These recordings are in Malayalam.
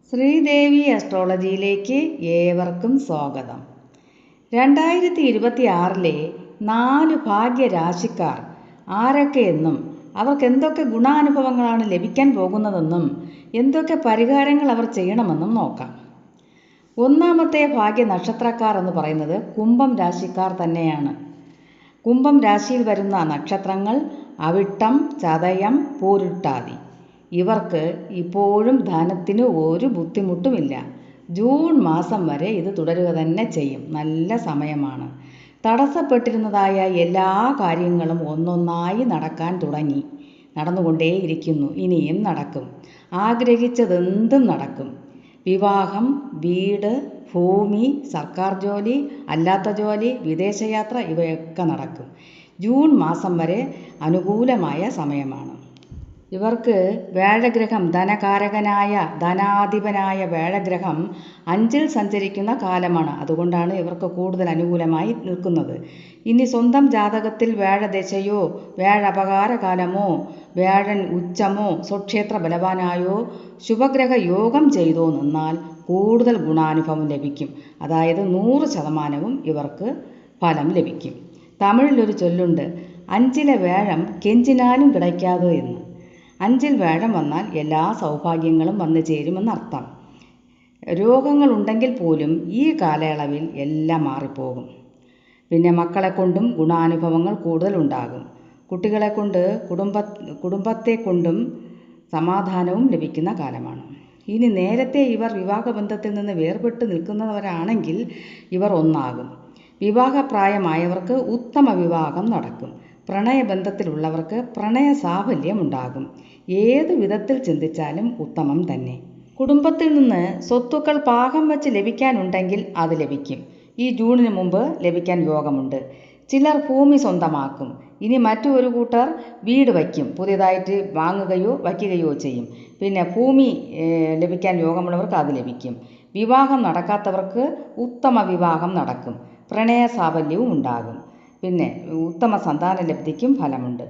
ശ്രീദേവി അസ്ട്രോളജിയിലേക്ക് ഏവർക്കും സ്വാഗതം. 2026 4 ഭാഗ്യരാശിക്കാർ ആരൊക്കെയെന്നും അവർക്ക് എന്തൊക്കെ ഗുണാനുഭവങ്ങളാണ് ലഭിക്കാൻ പോകുന്നതെന്നും എന്തൊക്കെ പരിഹാരങ്ങൾ അവർ ചെയ്യണമെന്നും നോക്കാം. ഒന്നാമത്തെ ഭാഗ്യ നക്ഷത്രക്കാർ എന്ന് പറയുന്നത് കുംഭം രാശിക്കാർ തന്നെയാണ്. കുംഭം രാശിയിൽ വരുന്ന നക്ഷത്രങ്ങൾ അവിട്ടം, ചതയം, പൂരുട്ടാതി. ഇവർക്ക് ഇപ്പോഴും ധനത്തിന് ഒരു ബുദ്ധിമുട്ടുമില്ല. ജൂൺ മാസം വരെ ഇത് തുടരുക തന്നെ ചെയ്യും. നല്ല സമയമാണ്. തടസ്സപ്പെട്ടിരുന്നതായ എല്ലാ കാര്യങ്ങളും ഒന്നൊന്നായി നടക്കാൻ തുടങ്ങി. നടന്നുകൊണ്ടേയിരിക്കുന്നു. ഇനിയും നടക്കും. ആഗ്രഹിച്ചതെന്തും നടക്കും. വിവാഹം, വീട്, ഭൂമി, സർക്കാർ ജോലി, അല്ലാത്ത ജോലി, വിദേശയാത്ര ഇവയൊക്കെ നടക്കും. ജൂൺ മാസം വരെ അനുകൂലമായ സമയമാണ്. ഇവർക്ക് വ്യാഴഗ്രഹം, ധനകാരകനായ ധനാധിപനായ വ്യാഴഗ്രഹം 5-ൽ സഞ്ചരിക്കുന്ന കാലമാണ്. അതുകൊണ്ടാണ് ഇവർക്ക് കൂടുതൽ അനുകൂലമായി നിൽക്കുന്നത്. ഇനി സ്വന്തം ജാതകത്തിൽ വ്യാഴദശയോ വ്യാഴപകാരകാലമോ വ്യാഴൻ ഉച്ചമോ സ്വക്ഷേത്ര ബലവാനായോ ശുഭഗ്രഹ യോഗം ചെയ്തോ നിന്നാൽ കൂടുതൽ ഗുണാനുഭവം ലഭിക്കും. അതായത് 100% ഇവർക്ക് ഫലം ലഭിക്കും. തമിഴിലൊരു ചൊല്ലുണ്ട്, 5-ലെ വ്യാഴം കെഞ്ചിനാലും കിടക്കാതെ എന്ന്. 5-ൽ വ്യാഴം വന്നാൽ എല്ലാ സൗഭാഗ്യങ്ങളും വന്നു ചേരുമെന്നർത്ഥം. രോഗങ്ങളുണ്ടെങ്കിൽ പോലും ഈ കാലയളവിൽ എല്ലാം മാറിപ്പോകും. പിന്നെ മക്കളെ കൊണ്ടും ഗുണാനുഭവങ്ങൾ കൂടുതലുണ്ടാകും. കുട്ടികളെ കൊണ്ട് കുടുംബത്തെ കൊണ്ടും സമാധാനവും ലഭിക്കുന്ന കാലമാണ്. ഇനി നേരത്തെ ഇവർ വിവാഹബന്ധത്തിൽ നിന്ന് വേർപെട്ട് നിൽക്കുന്നവരാണെങ്കിൽ ഇവർ ഒന്നാകും. വിവാഹപ്രായമായവർക്ക് ഉത്തമ വിവാഹം നടക്കും. പ്രണയബന്ധത്തിലുള്ളവർക്ക് പ്രണയ സാഫല്യം ഉണ്ടാകും. ഏതു വിധത്തിൽ ചിന്തിച്ചാലും ഉത്തമം തന്നെ. കുടുംബത്തിൽ നിന്ന് സ്വത്തുക്കൾ പാകം വെച്ച് ലഭിക്കാനുണ്ടെങ്കിൽ അത് ലഭിക്കും. ഈ ജൂണിന് മുമ്പ് ലഭിക്കാൻ യോഗമുണ്ട്. ചിലർ ഭൂമി സ്വന്തമാക്കും. ഇനി മറ്റൊരു കൂട്ടർ വീട് വയ്ക്കും. പുതിയതായിട്ട് വാങ്ങുകയോ വയ്ക്കുകയോ ചെയ്യും. പിന്നെ ഭൂമി ലഭിക്കാൻ യോഗമുള്ളവർക്ക് അത് ലഭിക്കും. വിവാഹം നടക്കാത്തവർക്ക് ഉത്തമ വിവാഹം നടക്കും. പ്രണയ സാഫല്യവും ഉണ്ടാകും. പിന്നെ ഉത്തമ സന്താന ലബ്ധിക്കും ഫലമുണ്ട്.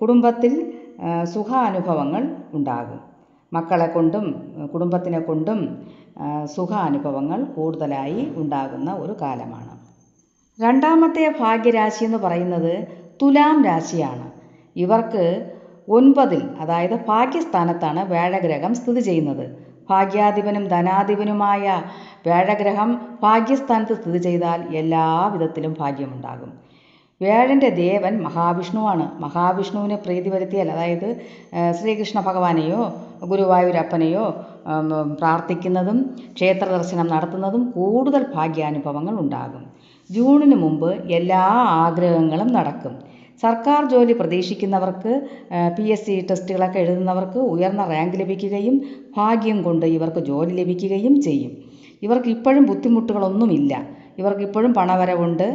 കുടുംബത്തിൽ സുഖാനുഭവങ്ങൾ ഉണ്ടാകും. മക്കളെ കൊണ്ടും കുടുംബത്തിനെ കൊണ്ടും സുഖാനുഭവങ്ങൾ കൂടുതലായി ഉണ്ടാകുന്ന ഒരു കാലമാണ്. രണ്ടാമത്തെ ഭാഗ്യരാശി എന്ന് പറയുന്നത് തുലാം രാശിയാണ്. ഇവർക്ക് 9-ൽ അതായത് ഭാഗ്യസ്ഥാനത്താണ് വ്യാഴഗ്രഹം സ്ഥിതി ചെയ്യുന്നത്. ഭാഗ്യാധിപനും ധനാധിപനുമായ വ്യാഴഗ്രഹം ഭാഗ്യസ്ഥാനത്ത് സ്ഥിതി ചെയ്താൽ എല്ലാവിധത്തിലും ഭാഗ്യമുണ്ടാകും. വ്യാഴൻ്റെ ദേവൻ മഹാവിഷ്ണുവാണ്. മഹാവിഷ്ണുവിനെ പ്രീതി വരുത്തിയാൽ, അതായത് ശ്രീകൃഷ്ണ ഭഗവാനെയോ ഗുരുവായൂരപ്പനെയോ പ്രാർത്ഥിക്കുന്നതും ക്ഷേത്ര ദർശനം നടത്തുന്നതും കൂടുതൽ ഭാഗ്യാനുഭവങ്ങൾ ഉണ്ടാകും. ജൂണിന് മുമ്പ് എല്ലാ ആഗ്രഹങ്ങളും നടക്കും. സർക്കാർ ജോലി പ്രതീക്ഷിക്കുന്നവർക്ക്, PSC ടെസ്റ്റുകളൊക്കെ എഴുതുന്നവർക്ക് ഉയർന്ന റാങ്ക് ലഭിക്കുകയും ഭാഗ്യം കൊണ്ട് ഇവർക്ക് ജോലി ലഭിക്കുകയും ചെയ്യും. ഇവർക്ക് ഇപ്പോഴും ബുദ്ധിമുട്ടുകളൊന്നുമില്ല. ഇവർക്കിപ്പോഴും പണവരവുണ്ട്,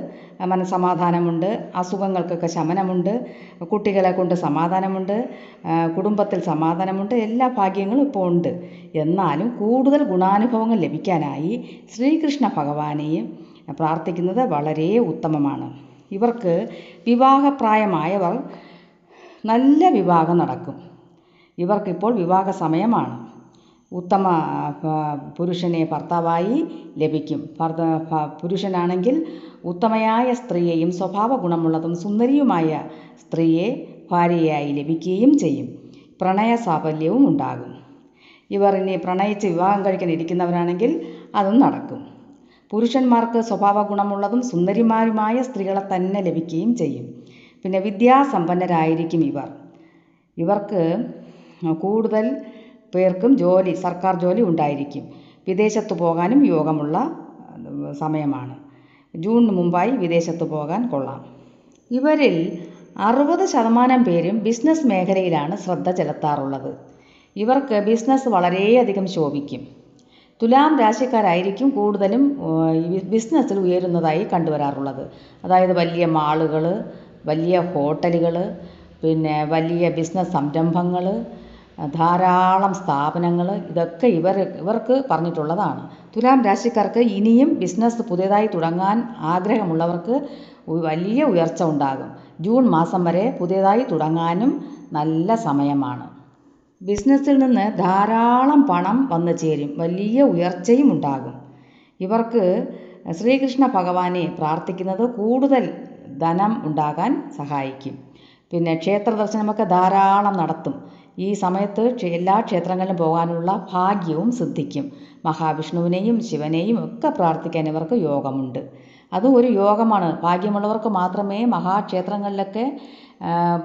മനസ്സമാധാനമുണ്ട്, അസുഖങ്ങൾക്കൊക്കെ ശമനമുണ്ട്, കുട്ടികളെ കൊണ്ട് സമാധാനമുണ്ട്, കുടുംബത്തിൽ സമാധാനമുണ്ട്, എല്ലാ ഭാഗ്യങ്ങളും ഇപ്പോൾ ഉണ്ട്. എന്നാലും കൂടുതൽ ഗുണാനുഭവങ്ങൾ ലഭിക്കാനായി ശ്രീകൃഷ്ണ ഭഗവാനെയും പ്രാർത്ഥിക്കുന്നത് വളരെ ഉത്തമമാണ്. ഇവർക്ക് വിവാഹപ്രായമായവർ നല്ല വിവാഹം നടക്കും. ഇവർക്കിപ്പോൾ വിവാഹ സമയമാണ്. ഉത്തമ പുരുഷനെ ഭർത്താവായി ലഭിക്കും. പുരുഷനാണെങ്കിൽ ഉത്തമയായ സ്ത്രീയെയും സ്വഭാവ ഗുണമുള്ളതും സുന്ദരിയുമായ സ്ത്രീയെ ഭാര്യയായി ലഭിക്കുകയും ചെയ്യും. പ്രണയ സാഫല്യവും ഉണ്ടാകും. ഇവർ ഇനി പ്രണയിച്ച് വിവാഹം കഴിക്കാൻ ഇരിക്കുന്നവരാണെങ്കിൽ അതും നടക്കും. പുരുഷന്മാർക്ക് സ്വഭാവ ഗുണമുള്ളതും സുന്ദരിമാരുമായ സ്ത്രീകളെ തന്നെ ലഭിക്കുകയും ചെയ്യും. പിന്നെ വിദ്യാസമ്പന്നരായിരിക്കും ഇവർ. ഇവർക്ക് കൂടുതൽ പേർക്കും സർക്കാർ ജോലി ഉണ്ടായിരിക്കും. വിദേശത്ത് പോകാനും യോഗമുള്ള സമയമാണ്. ജൂണിന് മുമ്പായി വിദേശത്ത് പോകാൻ കൊള്ളാം. ഇവരിൽ 60% പേരും ബിസിനസ് മേഖലയിലാണ് ശ്രദ്ധ ചെലുത്താറുള്ളത്. ഇവർക്ക് ബിസിനസ് വളരെയധികം ശോഭിക്കും. തുലാം രാശിക്കാരായിരിക്കും കൂടുതലും ബിസിനസ്സിൽ ഉയരുന്നതായി കണ്ടുവരാറുള്ളത്. അതായത് വലിയ മാളുകൾ, വലിയ ഹോട്ടലുകൾ, പിന്നെ വലിയ ബിസിനസ് സംരംഭങ്ങൾ, ധാരാളം സ്ഥാപനങ്ങൾ, ഇതൊക്കെ ഇവർക്ക് പറഞ്ഞിട്ടുള്ളതാണ്. തുലാം രാശിക്കാർക്ക് ഇനിയും ബിസിനസ് പുതിയതായി തുടങ്ങാൻ ആഗ്രഹമുള്ളവർക്ക് വലിയ ഉയർച്ച ഉണ്ടാകും. ജൂൺ മാസം വരെ പുതിയതായി തുടങ്ങാനും നല്ല സമയമാണ്. ബിസിനസ്സിൽ നിന്ന് ധാരാളം പണം വന്നു ചേരും, വലിയ ഉയർച്ചയും ഉണ്ടാകും. ഇവർക്ക് ശ്രീകൃഷ്ണ ഭഗവാനെ പ്രാർത്ഥിക്കുന്നത് കൂടുതൽ ധനം ഉണ്ടാകാൻ സഹായിക്കും. പിന്നെ ക്ഷേത്ര ദർശനമൊക്കെ ധാരാളം നടത്തും. ഈ സമയത്ത് എല്ലാ ക്ഷേത്രങ്ങളിലും പോകാനുള്ള ഭാഗ്യവും സിദ്ധിക്കും. മഹാവിഷ്ണുവിനെയും ശിവനെയും ഒക്കെ പ്രാർത്ഥിക്കാൻ ഇവർക്ക് യോഗമുണ്ട്. അതും ഒരു യോഗമാണ്. ഭാഗ്യമുള്ളവർക്ക് മാത്രമേ മഹാക്ഷേത്രങ്ങളിലൊക്കെ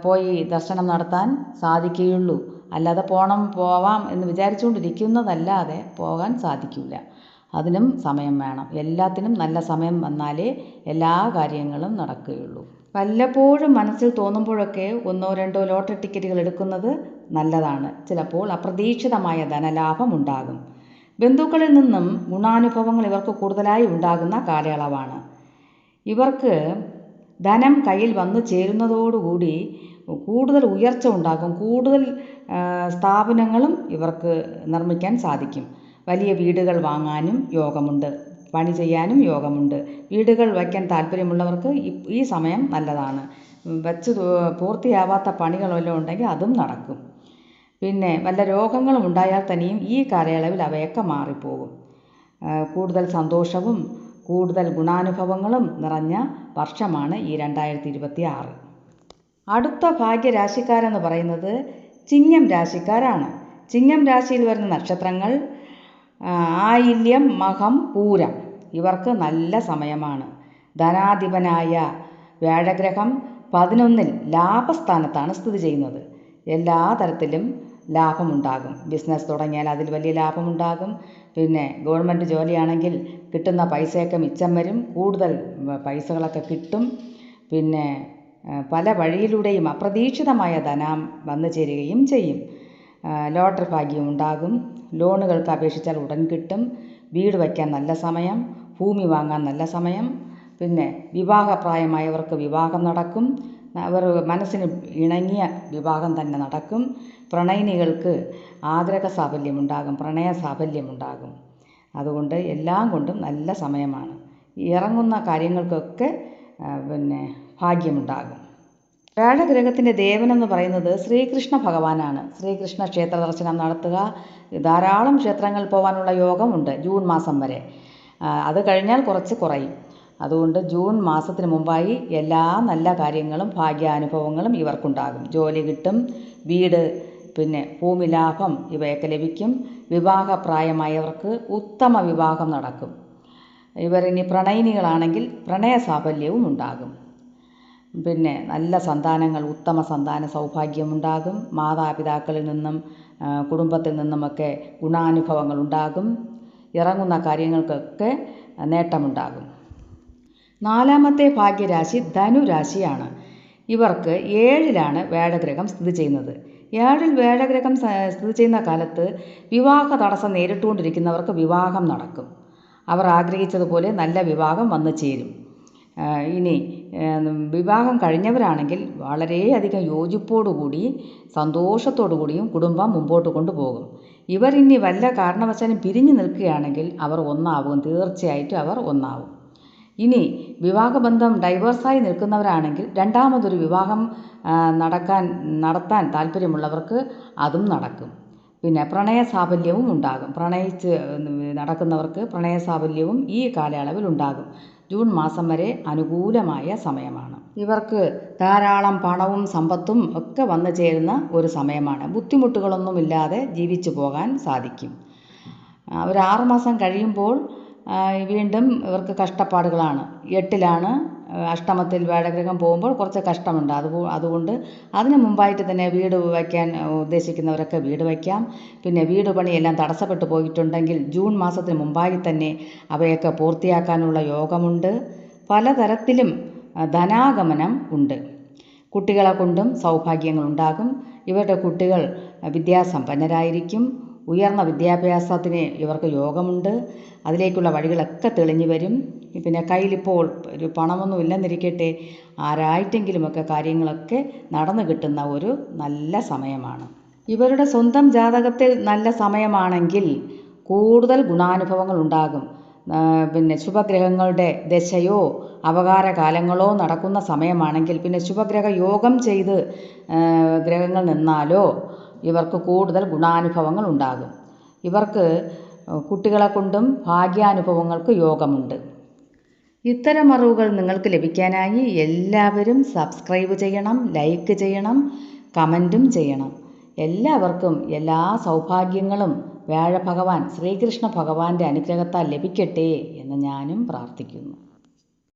പോയി ദർശനം നടത്താൻ സാധിക്കുകയുള്ളൂ. അല്ലാതെ പോവാം എന്ന് വിചാരിച്ചുകൊണ്ടിരിക്കുന്നതല്ലാതെ പോകാൻ സാധിക്കില്ല. അതിനും സമയം വേണം. എല്ലാത്തിനും നല്ല സമയം വന്നാലേ എല്ലാ കാര്യങ്ങളും നടക്കുകയുള്ളൂ. വല്ലപ്പോഴും മനസ്സിൽ തോന്നുമ്പോഴൊക്കെ 1-2 ലോട്ടറി ടിക്കറ്റുകൾ എടുക്കുന്നത് നല്ലതാണ്. ചിലപ്പോൾ അപ്രതീക്ഷിതമായ ധനലാഭം ഉണ്ടാകും. ബന്ധുക്കളിൽ നിന്നും ഗുണാനുഭവങ്ങൾ ഇവർക്ക് കൂടുതലായി ഉണ്ടാകുന്ന കാലയളവാണ്. ഇവർക്ക് ധനം കയ്യിൽ വന്നു ചേരുന്നതോടുകൂടി കൂടുതൽ ഉയർച്ച ഉണ്ടാകും. കൂടുതൽ സ്ഥാപനങ്ങളും ഇവർക്ക് നിർമ്മിക്കാൻ സാധിക്കും. വലിയ വീടുകൾ വാങ്ങാനും യോഗമുണ്ട്. പണി ചെയ്യാനും യോഗമുണ്ട്. വീടുകൾ വയ്ക്കാൻ താല്പര്യമുള്ളവർക്ക് ഈ സമയം നല്ലതാണ്. വച്ച് പൂർത്തിയാവാത്ത പണികൾ വല്ലതും ഉണ്ടെങ്കിൽ അതും നടക്കും. പിന്നെ വല്ല രോഗങ്ങളും ഉണ്ടായാൽ തന്നെയും ഈ കാലയളവിൽ അവയൊക്കെ മാറിപ്പോകും. കൂടുതൽ സന്തോഷവും കൂടുതൽ ഗുണാനുഭവങ്ങളും നിറഞ്ഞ വർഷമാണ് ഈ 2026. അടുത്ത ഭാഗ്യരാശിക്കാരെന്ന് പറയുന്നത് ചിങ്ങം രാശിക്കാരാണ്. ചിങ്ങം രാശിയിൽ വരുന്ന നക്ഷത്രങ്ങൾ ആയില്യം, മകം, പൂരം. ഇവർക്ക് നല്ല സമയമാണ്. ധനാധിപനായ വ്യാഴഗ്രഹം 11-ൽ ലാഭസ്ഥാനത്താണ് സ്ഥിതി ചെയ്യുന്നത്. എല്ലാ തരത്തിലും ലാഭമുണ്ടാകും. ബിസിനസ് തുടങ്ങിയാൽ അതിൽ വലിയ ലാഭമുണ്ടാകും. പിന്നെ ഗവൺമെൻറ് ജോലിയാണെങ്കിൽ കിട്ടുന്ന പൈസയൊക്കെ മിച്ചം വരും. കൂടുതൽ പൈസകളൊക്കെ കിട്ടും. പിന്നെ പല വഴിയിലൂടെയും അപ്രതീക്ഷിതമായ ധനം വന്നു ചേരുകയും ചെയ്യും. ലോട്ടറി ഭാഗ്യം ഉണ്ടാകും. ലോണുകൾക്ക് അപേക്ഷിച്ചാൽ ഉടൻ കിട്ടും. വീട് വയ്ക്കാൻ നല്ല സമയം. ഭൂമി വാങ്ങാൻ നല്ല സമയം. പിന്നെ വിവാഹപ്രായമായവർക്ക് വിവാഹം നടക്കും. അവർ മനസ്സിന് ഇണങ്ങിയ വിവാഹം തന്നെ നടക്കും. പ്രണയിനികൾക്ക് ആഗ്രഹ സാഫല്യമുണ്ടാകും. പ്രണയ സാഫല്യമുണ്ടാകും. അതുകൊണ്ട് എല്ലാം കൊണ്ടും നല്ല സമയമാണ്. ഇറങ്ങുന്ന കാര്യങ്ങൾക്കൊക്കെ ഭാഗ്യമുണ്ടാകും. വ്യാഴഗ്രഹത്തിൻ്റെ ദേവനെന്ന് പറയുന്നത് ശ്രീകൃഷ്ണ ഭഗവാനാണ്. ശ്രീകൃഷ്ണ ക്ഷേത്ര ദർശനം നടത്തുക. ധാരാളം ക്ഷേത്രങ്ങളിൽ പോകാനുള്ള യോഗമുണ്ട് ജൂൺ മാസം വരെ. അത് കഴിഞ്ഞാൽ കുറച്ച് കുറയും. അതുകൊണ്ട് ജൂൺ മാസത്തിന് മുമ്പായി എല്ലാ നല്ല കാര്യങ്ങളും ഭാഗ്യാനുഭവങ്ങളും ഇവർക്കുണ്ടാകും. ജോലി കിട്ടും. വീട്, പിന്നെ ഭൂമി ലാഭം ഇവയൊക്കെ ലഭിക്കും. വിവാഹപ്രായമായവർക്ക് ഉത്തമ വിവാഹം നടക്കും. ഇവരിനി പ്രണയിനികളാണെങ്കിൽ പ്രണയ സാഫല്യവും ഉണ്ടാകും. പിന്നെ നല്ല സന്താനങ്ങൾ, ഉത്തമ സന്താന സൗഭാഗ്യമുണ്ടാകും. മാതാപിതാക്കളിൽ നിന്നും കുടുംബത്തിൽ നിന്നുമൊക്കെ ഗുണാനുഭവങ്ങൾ ഉണ്ടാകും. ഇറങ്ങുന്ന കാര്യങ്ങൾക്കൊക്കെ നേട്ടമുണ്ടാകും. 4-മത്തെ ഭാഗ്യരാശി ധനുരാശിയാണ്. ഇവർക്ക് 7-ലാണ് വ്യാഴഗ്രഹം സ്ഥിതി ചെയ്യുന്നത്. 7-ൽ വ്യാഴഗ്രഹം സ്ഥിതി ചെയ്യുന്ന കാലത്ത് വിവാഹ തടസ്സം നേരിട്ടുകൊണ്ടിരിക്കുന്നവർക്ക് വിവാഹം നടക്കും. അവർ ആഗ്രഹിച്ചതുപോലെ നല്ല വിവാഹം വന്നു ചേരും. ഇനി വിവാഹം കഴിഞ്ഞവരാണെങ്കിൽ വളരെയധികം യോജിപ്പോടുകൂടി സന്തോഷത്തോടുകൂടിയും കുടുംബം മുമ്പോട്ട് കൊണ്ടുപോകും. ഇവരിനി വല്ല കാരണവശാലും പിരിഞ്ഞു നിൽക്കുകയാണെങ്കിൽ അവർ ഒന്നാവും. തീർച്ചയായിട്ടും അവർ ഒന്നാവും. ഇനി വിവാഹബന്ധം ഡൈവേഴ്സായി നിൽക്കുന്നവരാണെങ്കിൽ രണ്ടാമതൊരു വിവാഹം നടത്താൻ താല്പര്യമുള്ളവർക്ക് അതും നടക്കും. പിന്നെ പ്രണയ സാഫല്യവും ഉണ്ടാകും. പ്രണയിച്ച് നടക്കുന്നവർക്ക് പ്രണയ സാഫല്യവും ഈ കാലയളവിൽ ഉണ്ടാകും. ജൂൺ മാസം വരെ അനുകൂലമായ സമയമാണ്. ഇവർക്ക് ധാരാളം പണവും സമ്പത്തും ഒക്കെ വന്നു ചേരുന്ന ഒരു സമയമാണ്. ബുദ്ധിമുട്ടുകളൊന്നുമില്ലാതെ ജീവിച്ചു പോകാൻ സാധിക്കും. ഒരു 6 മാസം കഴിയുമ്പോൾ വീണ്ടും ഇവർക്ക് കഷ്ടപ്പാടുകളാണ്. 8-ലാണ് അഷ്ടമത്തിൽ വ്യാഴഗ്രഹം പോകുമ്പോൾ കുറച്ച് കഷ്ടമുണ്ട്. അതുകൊണ്ട് അതിന് മുമ്പായിട്ട് തന്നെ വീട് വയ്ക്കാൻ ഉദ്ദേശിക്കുന്നവരൊക്കെ വീട് വയ്ക്കാം. പിന്നെ വീട് പണിയെല്ലാം തടസ്സപ്പെട്ടു പോയിട്ടുണ്ടെങ്കിൽ ജൂൺ മാസത്തിന് മുമ്പായി തന്നെ അവയൊക്കെ പൂർത്തിയാക്കാനുള്ള യോഗമുണ്ട്. പലതരത്തിലും ധനാഗമനം ഉണ്ട്. കുട്ടികളെ കൊണ്ടും സൗഭാഗ്യങ്ങളുണ്ടാകും. ഇവരുടെ കുട്ടികൾ വിദ്യാസമ്പന്നരായിരിക്കും. ഉയർന്ന വിദ്യാഭ്യാസത്തിന് ഇവർക്ക് യോഗമുണ്ട്. അതിലേക്കുള്ള വഴികളൊക്കെ തെളിഞ്ഞു വരും. പിന്നെ കയ്യിലിപ്പോൾ ഒരു പണമൊന്നും ഇല്ലെന്നിരിക്കട്ടെ, ആരായിട്ടെങ്കിലുമൊക്കെ കാര്യങ്ങളൊക്കെ നടന്നു കിട്ടുന്ന ഒരു നല്ല സമയമാണ്. ഇവരുടെ സ്വന്തം ജാതകത്തിൽ നല്ല സമയമാണെങ്കിൽ കൂടുതൽ ഗുണാനുഭവങ്ങൾ ഉണ്ടാകും. പിന്നെ ശുഭഗ്രഹങ്ങളുടെ ദശയോ അപകാരകാലങ്ങളോ നടക്കുന്ന സമയമാണെങ്കിൽ, പിന്നെ ശുഭഗ്രഹ യോഗം ചെയ്ത് ഗ്രഹങ്ങൾ നിന്നാലോ ഇവർക്ക് കൂടുതൽ ഗുണാനുഭവങ്ങൾ ഉണ്ടാകും. ഇവർക്ക് കുട്ടികളെ കൊണ്ടും ഭാഗ്യാനുഭവങ്ങൾക്ക് യോഗമുണ്ട്. ഇത്തരം അറിവുകൾ നിങ്ങൾക്ക് ലഭിക്കാനായി എല്ലാവരും സബ്സ്ക്രൈബ് ചെയ്യണം, ലൈക്ക് ചെയ്യണം, കമൻറ്റും ചെയ്യണം. എല്ലാവർക്കും എല്ലാ സൗഭാഗ്യങ്ങളും വ്യാഴഭഗവാൻ ശ്രീകൃഷ്ണ ഭഗവാന്റെ അനുഗ്രഹത്താൽ ലഭിക്കട്ടെ എന്ന് ഞാനും പ്രാർത്ഥിക്കുന്നു.